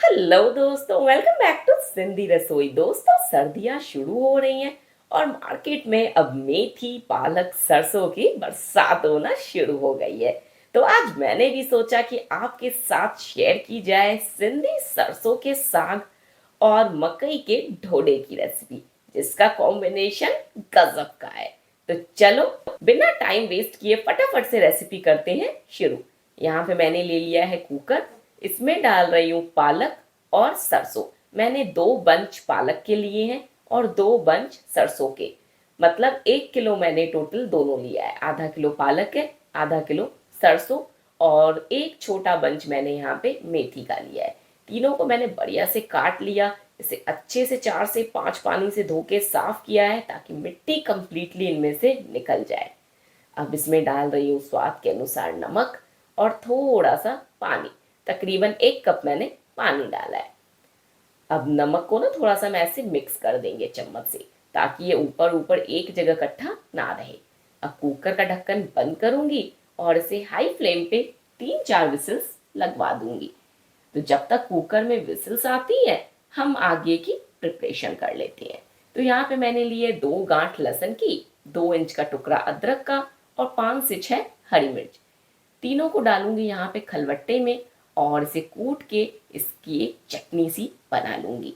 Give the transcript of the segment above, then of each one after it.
Hello दोस्तों, welcome back to Sindhi रसोई। दोस्तों, सर्दियां शुरू हो रही हैं और मार्केट में अब मेथी, पालक, सरसों की बरसात होना शुरू हो गई है। तो आज मैंने भी सोचा कि आपके साथ शेयर की जाए सिंधी सरसों के साग और मकई के ढोडे की रेसिपी, जिसका कॉम्बिनेशन गजब का है। तो चलो, बिना टाइम वेस्ट किए फटाफट से रेसिपी करते हैं शुरू। यहाँ पे मैंने ले लिया है कुकर। इसमें डाल रही हूँ पालक और सरसों। मैंने 2 बंच पालक के लिए हैं और 2 बंच सरसों के। मतलब 1 किलो मैंने टोटल दोनों लिया है। आधा किलो पालक है, आधा किलो सरसों, और एक छोटा बंच मैंने यहाँ पे मेथी का लिया है। तीनों को मैंने बढ़िया से काट लिया। इसे अच्छे से 4 से 5 पानी से धो के साफ किया है ताकि मिट्टी कंप्लीटली इनमें से निकल जाए। अब इसमें डाल रही हूँ स्वाद के अनुसार नमक और थोड़ा सा पानी। तकरीबन 1 कप मैंने पानी डाला है। अब नमक को ना थोड़ा सा मैं ऐसे मिक्स कर देंगे चम्मच से, ताकि ये ऊपर ऊपर एक जगह इकट्ठा ना रहे। अब कुकर का ढक्कन बंद करूंगी और इसे हाई फ्लेम पे 3-4 विसिल्स लगवा दूंगी। तो जब तक कुकर में विसिल्स आती है, हम आगे की प्रिपरेशन कर लेते हैं। तो यहाँ पे मैंने लिए 2 गांठ लहसुन की, 2 इंच का टुकड़ा अदरक का और 5 से 6 हरी मिर्च। तीनों को डालूंगी यहाँ पे खलबट्टे में और इसे कूट के इसकी एक चटनी सी बना लूंगी।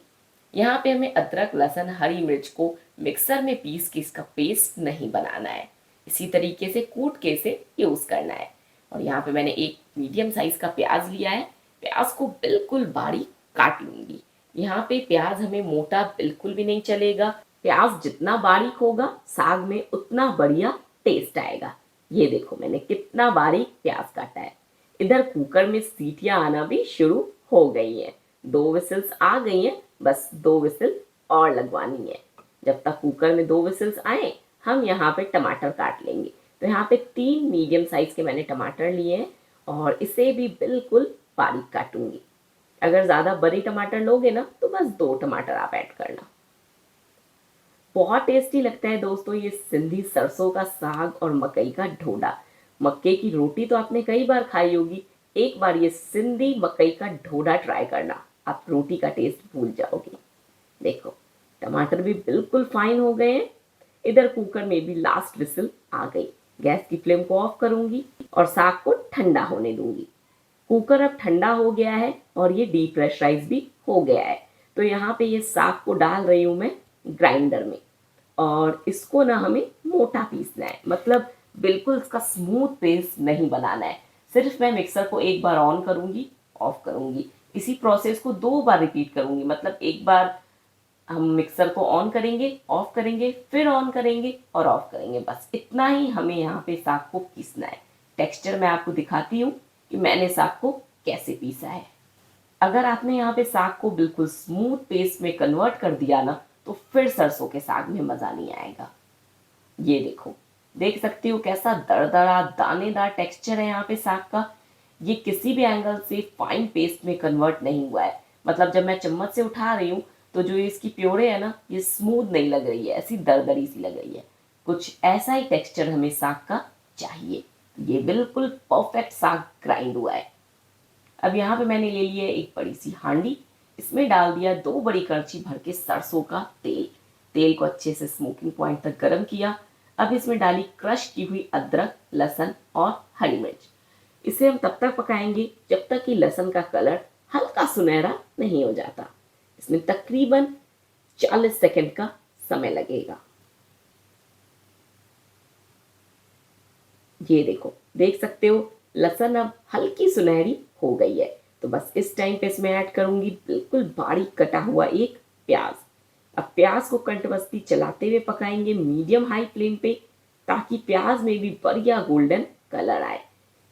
यहाँ पे हमें अदरक, लहसुन, हरी मिर्च को मिक्सर में पीस के इसका पेस्ट नहीं बनाना है। इसी तरीके से कूट के इसे यूज करना है। और यहाँ पे मैंने एक मीडियम साइज का प्याज लिया है। प्याज को बिल्कुल बारीक काट लूंगी। यहाँ पे प्याज हमें मोटा बिल्कुल भी नहीं चलेगा। प्याज जितना बारीक होगा साग में उतना बढ़िया टेस्ट आएगा। ये देखो मैंने कितना बारीक प्याज काटा है। इधर कुकर में सीटियां आना भी शुरू हो गई हैं। 2 विसिल्स आ गई हैं, बस 2 विसिल और लगवानी है। जब तक कुकर में 2 विसिल्स आए, हम यहाँ पे टमाटर काट लेंगे। तो यहाँ पे 3 मीडियम साइज के मैंने टमाटर लिए हैं और इसे भी बिल्कुल बारीक काटूंगी। अगर ज़्यादा बड़े टमाटर लोगे ना तो बस 2 टमाटर आप ऐड करना। बहुत टेस्टी लगता है दोस्तों ये सिंधी सरसों का साग और मकई का ढोडा। मक्के की रोटी तो आपने कई बार खाई होगी, एक बार ये सिंधी मकई का ढोडा ट्राई करना, आप रोटी का टेस्ट भूल जाओगे। देखो, टमाटर भी बिल्कुल फाइन हो गए हैं। इधर कुकर में भी लास्ट विसिल आ गई। गैस की फ्लेम को ऑफ करूंगी और साग को ठंडा होने दूंगी। कुकर अब ठंडा हो गया है और ये डीप्रेशराइज भी हो गया है। तो यहाँ पे ये साग को डाल रही हूँ मैं ग्राइंडर में, और इसको ना हमें मोटा पीसना है। मतलब बिल्कुल इसका स्मूथ पेस्ट नहीं बनाना है। सिर्फ मैं मिक्सर को एक बार ऑन करूंगी, ऑफ करूंगी। इसी प्रोसेस को 2 बार रिपीट करूंगी। मतलब एक बार हम मिक्सर को ऑन करेंगे, ऑफ करेंगे, फिर ऑन करेंगे और ऑफ करेंगे। बस इतना ही हमें यहाँ पे साग को पीसना है। टेक्सचर मैं आपको दिखाती हूँ कि मैंने साग को कैसे पीसा है। अगर आपने यहाँ पे साग को बिल्कुल स्मूथ पेस्ट में कन्वर्ट कर दिया ना, तो फिर सरसों के साग में मज़ा नहीं आएगा। ये देखो, देख सकते हो कैसा दरदरा दानेदार टेक्सचर है यहाँ पे साग का। ये किसी भी एंगल से फाइन पेस्ट में कन्वर्ट नहीं हुआ है। मतलब जब मैं चम्मच से उठा रही हूँ तो जो इसकी प्योरे है ना, ये स्मूथ नहीं लग रही है, ऐसी दरदरी सी लग रही है। कुछ ऐसा ही टेक्सचर हमें साग का चाहिए। ये बिल्कुल परफेक्ट साग ग्राइंड हुआ है। अब यहाँ पे मैंने ले लिया एक बड़ी सी हांडी। इसमें डाल दिया 2 बड़ी करछी भर के सरसों का तेल। तेल को अच्छे से स्मोकिंग पॉइंट तक गर्म किया। अब इसमें डाली क्रश की हुई अदरक, लहसुन और हरी मिर्च। इसे हम तब तक पकाएंगे जब तक कि लहसुन का कलर हल्का सुनहरा नहीं हो जाता। इसमें तकरीबन 40 सेकंड का समय लगेगा। ये देखो, देख सकते हो लहसुन अब हल्की सुनहरी हो गई है। तो बस इस टाइम पे इसमें ऐड करूंगी बिल्कुल बारीक कटा हुआ एक प्याज। अब प्याज को कंटिन्यूअसली चलाते हुए पकाएंगे मीडियम हाई फ्लेम पे, ताकि प्याज में भी बढ़िया गोल्डन कलर आए।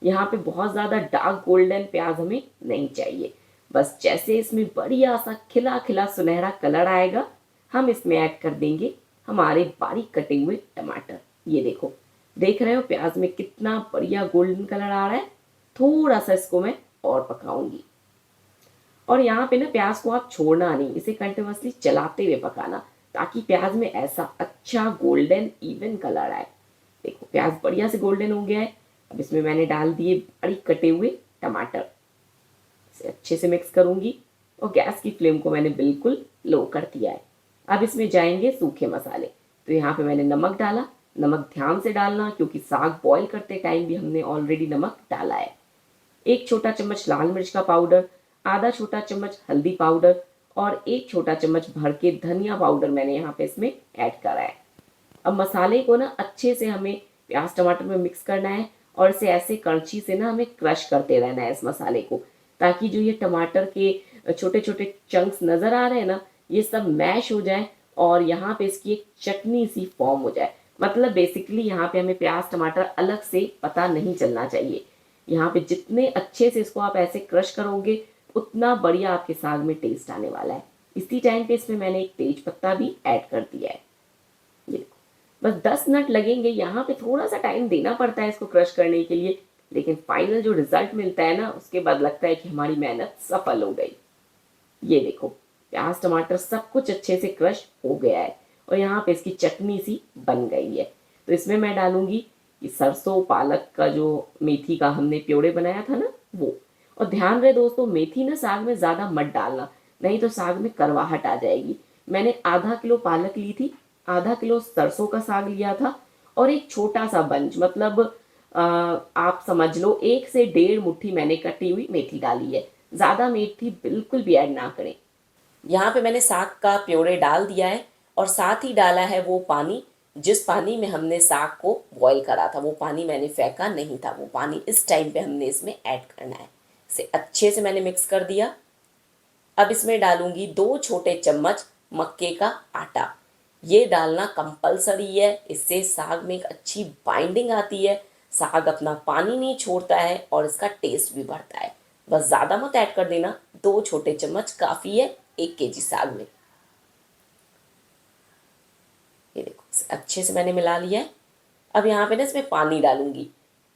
यहाँ पे बहुत ज़्यादा डार्क गोल्डन प्याज हमें नहीं चाहिए। बस जैसे इसमें बढ़िया सा खिला खिला सुनहरा कलर आएगा, हम इसमें ऐड कर देंगे हमारे बारीक कटे हुए टमाटर। ये देखो, देख रहे हो प्याज में कितना बढ़िया गोल्डन कलर आ रहा है। थोड़ा सा इसको मैं और पकाऊंगी। और यहाँ पे ना प्याज को आप छोड़ना नहीं, इसे कंटिन्यूअसली चलाते हुए पकाना, ताकि प्याज में ऐसा अच्छा गोल्डन इवन कलर आए। देखो, प्याज बढ़िया से गोल्डन हो गया है। अब इसमें मैंने डाल दिए बारीक कटे हुए टमाटर। इसे अच्छे से मिक्स करूंगी और गैस की फ्लेम को मैंने बिल्कुल लो कर दिया है। अब इसमें जाएंगे सूखे मसाले। तो यहाँ पे मैंने नमक डाला। नमक ध्यान से डालना क्योंकि साग बॉईल करते टाइम भी हमने ऑलरेडी नमक डाला है। 1 छोटा चम्मच लाल मिर्च का पाउडर, आधा छोटा चम्मच हल्दी पाउडर और 1 छोटा चम्मच भर के धनिया पाउडर मैंने यहाँ पे इसमें ऐड करा है। अब मसाले को ना अच्छे से हमें प्याज टमाटर में मिक्स करना है और इसे ऐसे कड़छी से ना हमें क्रश करते रहना है इस मसाले को, ताकि जो ये टमाटर के छोटे छोटे चंक्स नज़र आ रहे हैं ना, ये सब मैश हो जाए और यहाँ पे इसकी एक चटनी सी फॉर्म हो जाए। मतलब बेसिकली यहाँ पे हमें प्याज टमाटर अलग से पता नहीं चलना चाहिए। यहाँ पे जितने अच्छे से इसको आप ऐसे क्रश करोगे उतना बढ़िया आपके साग में टेस्ट आने वाला है। इसी टाइम पे इसमें मैंने एक तेज पत्ता भी ऐड कर दिया है। ये देखो, बस 10 मिनट लगेंगे। यहाँ पे थोड़ा सा टाइम देना पड़ता है इसको क्रश करने के लिए, लेकिन फाइनल जो रिजल्ट मिलता है ना, उसके बाद लगता है कि हमारी मेहनत सफल हो गई। ये देखो, प्याज टमाटर सब कुछ अच्छे से क्रश हो गया है और यहाँ पे इसकी चटनी सी बन गई है। तो इसमें मैं डालूंगी कि सरसों पालक का जो मेथी का हमने प्योरे बनाया था ना, वो। और ध्यान रहे दोस्तों, मेथी ना साग में ज़्यादा मत डालना, नहीं तो साग में करवाहट आ जाएगी। मैंने आधा किलो पालक ली थी, आधा किलो सरसों का साग लिया था और एक छोटा सा बंच, मतलब आप समझ लो 1 से 1.5 मुट्ठी मैंने कटी हुई मेथी डाली है। ज़्यादा मेथी बिल्कुल भी ऐड ना करें। यहाँ पे मैंने साग का प्योरे डाल दिया है और साथ ही डाला है वो पानी जिस पानी में हमने साग को बॉईल करा था। वो पानी मैंने फेंका नहीं था, वो पानी इस टाइम पे हमने इसमें ऐड करना है। इसे अच्छे से मैंने मिक्स कर दिया। अब इसमें डालूंगी 2 छोटे चम्मच मक्के का आटा। ये डालना कंपलसरी है, इससे साग में एक अच्छी बाइंडिंग आती है, साग अपना पानी नहीं छोड़ता है और इसका टेस्ट भी बढ़ता है। बस ज़्यादा मत ऐड कर देना, 2 छोटे चम्मच काफ़ी है 1 केजी साग में। ये देखो, अच्छे से मैंने मिला लिया है। अब यहाँ पे ना इसमें पानी डालूंगी,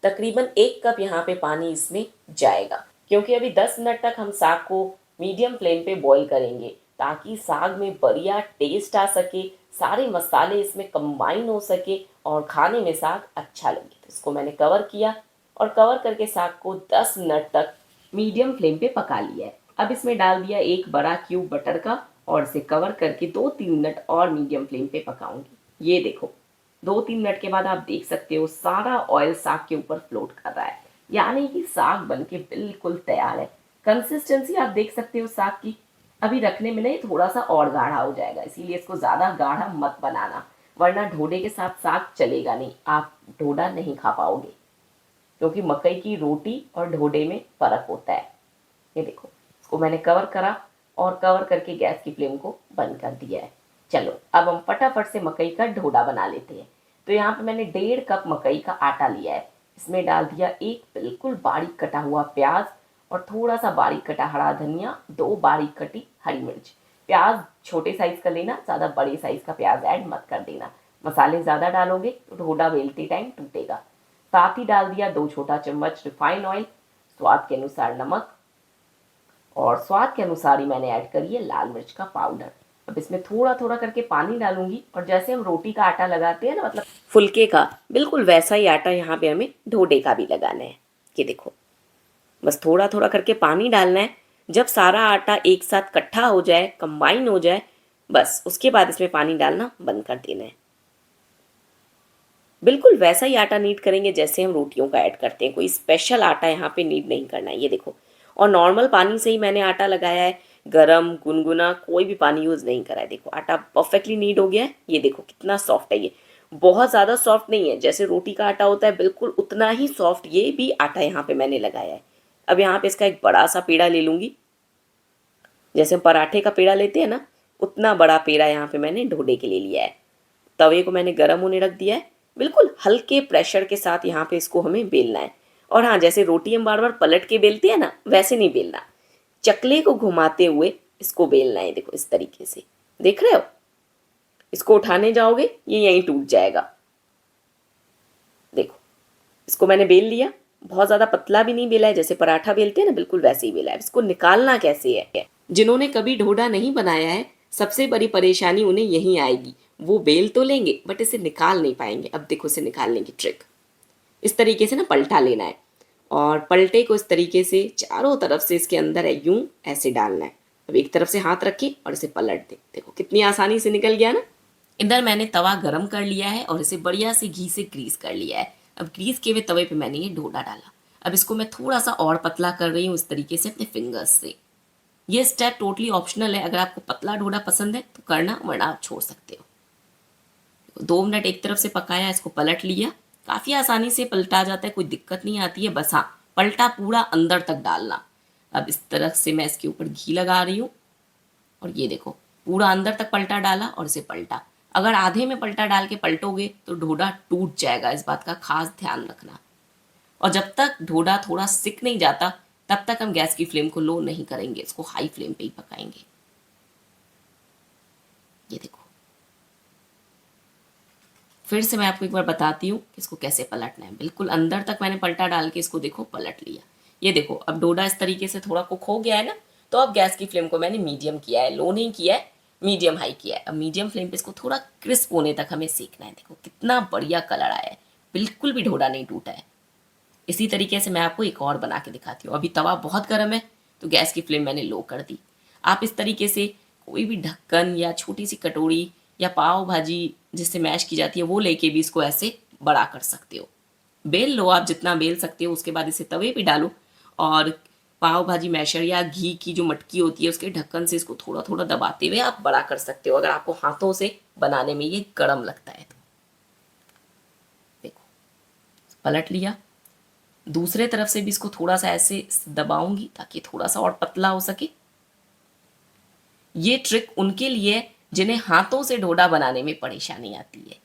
तकरीबन 1 कप यहाँ पे पानी इसमें जाएगा, क्योंकि अभी 10 मिनट तक हम साग को मीडियम फ्लेम पे बॉईल करेंगे ताकि साग में बढ़िया टेस्ट आ सके, सारे मसाले इसमें कंबाइन हो सके और खाने में साग अच्छा लगे। तो इसको मैंने कवर किया और कवर करके साग को 10 मिनट तक मीडियम फ्लेम पे पका लिया है। अब इसमें डाल दिया 1 बड़ा क्यूब बटर का और इसे कवर करके 2-3 मिनट और मीडियम फ्लेम पे पकाऊंगी। ये देखो, 2-3 मिनट के बाद आप देख सकते हो सारा ऑयल साग के ऊपर फ्लोट कर रहा है, यानी कि साग बनके बिल्कुल तैयार है। कंसिस्टेंसी आप देख सकते हो साग की। अभी रखने में नहीं, थोड़ा सा और गाढ़ा हो जाएगा, इसीलिए इसको ज़्यादा गाढ़ा मत बनाना, वरना ढोडे के साथ साग चलेगा नहीं, आप ढोडा नहीं खा पाओगे, क्योंकि मकई की रोटी और ढोडे में फ़र्क होता है। ये देखो, इसको मैंने कवर करा और कवर करके गैस की फ्लेम को बंद कर दिया है। चलो अब हम फटाफट से मकई का ढोडा बना लेते हैं। तो यहाँ पे मैंने 1.5 कप मकई का आटा लिया है। इसमें डाल दिया 1 बिल्कुल बारीक कटा हुआ प्याज और थोड़ा सा बारीक कटा हरा धनिया, 2 बारीक कटी हरी मिर्च। प्याज छोटे साइज का लेना, ज़्यादा बड़े साइज का प्याज ऐड मत कर देना। मसाले ज़्यादा डालोगे तो ढोडा बेलते टाइम टूटेगा। साथ ही डाल दिया 2 छोटा चम्मच रिफाइंड ऑयल, स्वाद के अनुसार नमक और स्वाद के अनुसार ही मैंने ऐड करी है लाल मिर्च का पाउडर। अब इसमें थोड़ा थोड़ा करके पानी डालूंगी और जैसे हम रोटी का आटा लगाते हैं ना, मतलब फुलके का, बिल्कुल वैसा ही आटा यहाँ पे हमें ढोडे का भी लगाना है। ये देखो, बस थोड़ा थोड़ा करके पानी डालना है। जब सारा आटा एक साथ इकट्ठा हो जाए, कंबाइन हो जाए, बस उसके बाद इसमें पानी डालना बंद कर देना है। बिल्कुल वैसा ही आटा नीड करेंगे जैसे हम रोटियों का ऐड करते हैं, कोई स्पेशल आटा यहाँ पे नीड नहीं करना है। ये देखो, और नॉर्मल पानी से ही मैंने आटा लगाया है, गरम गुनगुना कोई भी पानी यूज़ नहीं करा है। देखो आटा परफेक्टली नीड हो गया है। ये देखो कितना सॉफ्ट है, ये बहुत ज़्यादा सॉफ्ट नहीं है, जैसे रोटी का आटा होता है बिल्कुल उतना ही सॉफ्ट ये भी आटा यहाँ पे मैंने लगाया है। अब यहाँ पे इसका एक बड़ा सा पेड़ा ले लूँगी, जैसे हम पराठे का पेड़ा लेते हैं ना, उतना बड़ा पेड़ा यहाँ पे मैंने ढोडे के लिए लिया है। तवे को मैंने गर्म होने रख दिया है, बिल्कुल हल्के प्रेशर के साथ यहाँ पे इसको हमें बेलना है। और हाँ, जैसे रोटी हम बार बार पलट के बेलते हैं ना, वैसे नहीं बेलना, चकले को घुमाते हुए इसको बेलना है। देखो इस तरीके से, देख रहे हो, इसको उठाने जाओगे ये यहीं टूट जाएगा। देखो, इसको मैंने बेल लिया, बहुत ज़्यादा पतला भी नहीं बेला है, जैसे पराठा बेलते हैं ना, बिल्कुल वैसे ही बेला है। इसको निकालना कैसे है? जिन्होंने कभी ढोडा नहीं बनाया है, सबसे बड़ी परेशानी उन्हें यही आएगी, वो बेल तो लेंगे बट इसे निकाल नहीं पाएंगे। अब देखो इसे निकालने की ट्रिक, इस तरीके से ना पलटा लेना है और पलटे को इस तरीके से चारों तरफ से इसके अंदर है यूं ऐसे डालना है अब एक तरफ से हाथ रखिए और इसे पलट दें। देखो कितनी आसानी से निकल गया ना। इधर मैंने तवा गरम कर लिया है और इसे बढ़िया से घी से ग्रीस कर लिया है। अब ग्रीस किए हुए तवे पे मैंने ये डोडा डाला। अब इसको मैं थोड़ा सा और पतला कर रही हूँ इस तरीके से अपने फिंगर्स से। ये स्टेप टोटली ऑप्शनल है, अगर आपको पतला डोडा पसंद है तो करना, वरना आप छोड़ सकते हो। 2 मिनट एक तरफ से पकाया, इसको पलट लिया। काफ़ी आसानी से पलटा जाता है, कोई दिक्कत नहीं आती है, बस हाँ पलटा पूरा अंदर तक डालना। अब इस तरह से मैं इसके ऊपर घी लगा रही हूँ और ये देखो पूरा अंदर तक पलटा डाला और इसे पलटा। अगर आधे में पलटा डाल के पलटोगे तो डोडा टूट जाएगा, इस बात का खास ध्यान रखना। और जब तक डोडा थोड़ा सिक नहीं जाता तब तक हम गैस की फ्लेम को लो नहीं करेंगे, इसको हाई फ्लेम पे ही पकाएंगे। ये देखो फिर से मैं आपको एक बार बताती हूँ कि इसको कैसे पलटना है। बिल्कुल अंदर तक मैंने पलटा डाल के इसको देखो पलट लिया। ये देखो अब डोडा इस तरीके से थोड़ा कुक हो गया है ना, तो अब गैस की फ्लेम को मैंने मीडियम किया है, लो नहीं किया है, मीडियम हाई किया है। अब मीडियम फ्लेम पे इसको थोड़ा क्रिस्प होने तक हमें सेकना है। देखो कितना बढ़िया कलर आया है, बिल्कुल भी डोडा नहीं टूटा है। इसी तरीके से मैं आपको एक और बना के दिखाती हूँ। अभी तवा बहुत गर्म है तो गैस की फ्लेम मैंने लो कर दी। आप इस तरीके से कोई भी ढक्कन या छोटी सी कटोरी या पाव भाजी जिससे मैश की जाती है वो लेके भी इसको ऐसे बड़ा कर सकते हो। बेल लो आप जितना बेल सकते हो, उसके बाद इसे तवे पे डालो और पाव भाजी मैशर या घी की जो मटकी होती है उसके ढक्कन से इसको थोड़ा थोड़ा दबाते हुए आप बड़ा कर सकते हो, अगर आपको हाथों से बनाने में ये गर्म लगता है तो। देखो पलट लिया, दूसरे तरफ से भी इसको थोड़ा सा ऐसे दबाऊंगी ताकि थोड़ा सा और पतला हो सके। ये ट्रिक उनके लिए जिन्हें हाथों से डोडा बनाने में परेशानी आती है,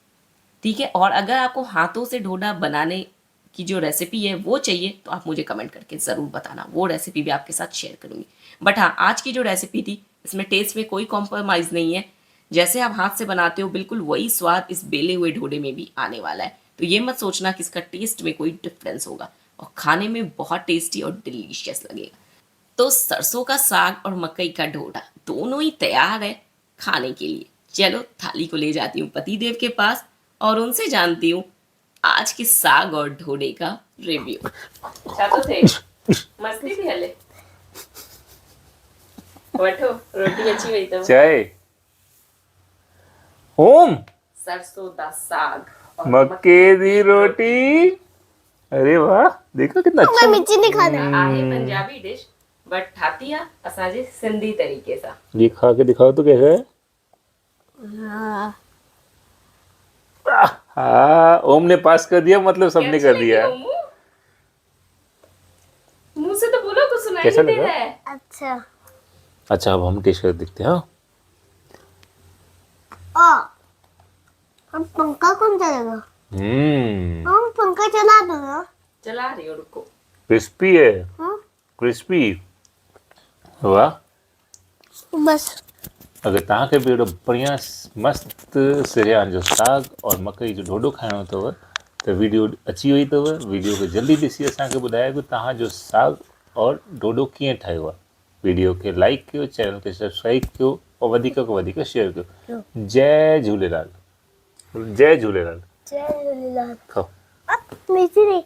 ठीक है। और अगर आपको हाथों से डोडा बनाने की जो रेसिपी है वो चाहिए तो आप मुझे कमेंट करके ज़रूर बताना, वो रेसिपी भी आपके साथ शेयर करूँगी। बट हाँ आज की जो रेसिपी थी इसमें टेस्ट में कोई कॉम्प्रोमाइज़ नहीं है, जैसे आप हाथ से बनाते हो बिल्कुल वही स्वाद इस बेले हुए डोडे में भी आने वाला है। तो ये मत सोचना कि इसका टेस्ट में कोई डिफरेंस होगा, और खाने में बहुत टेस्टी और डिलीशियस लगेगा। तो सरसों का साग और मकई का ढोडा दोनों ही तैयार है खाने के लिए। चलो थाली को ले जाती हूँ पतिदेव के पास और उनसे जानती हूँ आज के साग और ढोडे का रिव्यू। तो थे मस्ती भी हले बैठो, रोटी अच्छी हुई तो चाय ओम सरसों दा साग मक्के दी रोटी। अरे वाह, देखो कितना अच्छा। मिर्ची नहीं खाना। आहे पंजाबी डिश बट ठाती आहे असांजे सिंधी तरीके सां। ये खा के दिखाओ तो कैसा है। हाँ ओम ने पास कर दिया, मतलब सबने कर दिया। मुंह से तो बोलो तो सुनाई कैसा नहीं दे लगा? रहा है। अच्छा अच्छा अब हम टेस्ट कर देखते हैं। हाँ हम पंखा कौन चलेगा? हम पंखा चला दो ना। चला रही हो, रुको। क्रिस्पी है, हाँ? क्रिस्पी। वाह, बस अगर तव्हांखे बि अहिड़ो बढ़िया मस्त सिरियान जो साग और मकई जो ढोढो खाइणो अथव त वीडियो अची वई अथव। वीडियो खे जल्दी ॾिसी असांखे ॿुधायो कि तव्हांजो साग और ढोढो कीअं ठाहियो आहे। वीडियो खे लाइक कयो, चैनल खे सब्सक्राइब कयो और वधीक खां वधीक शेयर कयो। जय झूलेलाल। जय झूलेलाल। जय झूलेलाल। खाओ। मिर्ची नहीं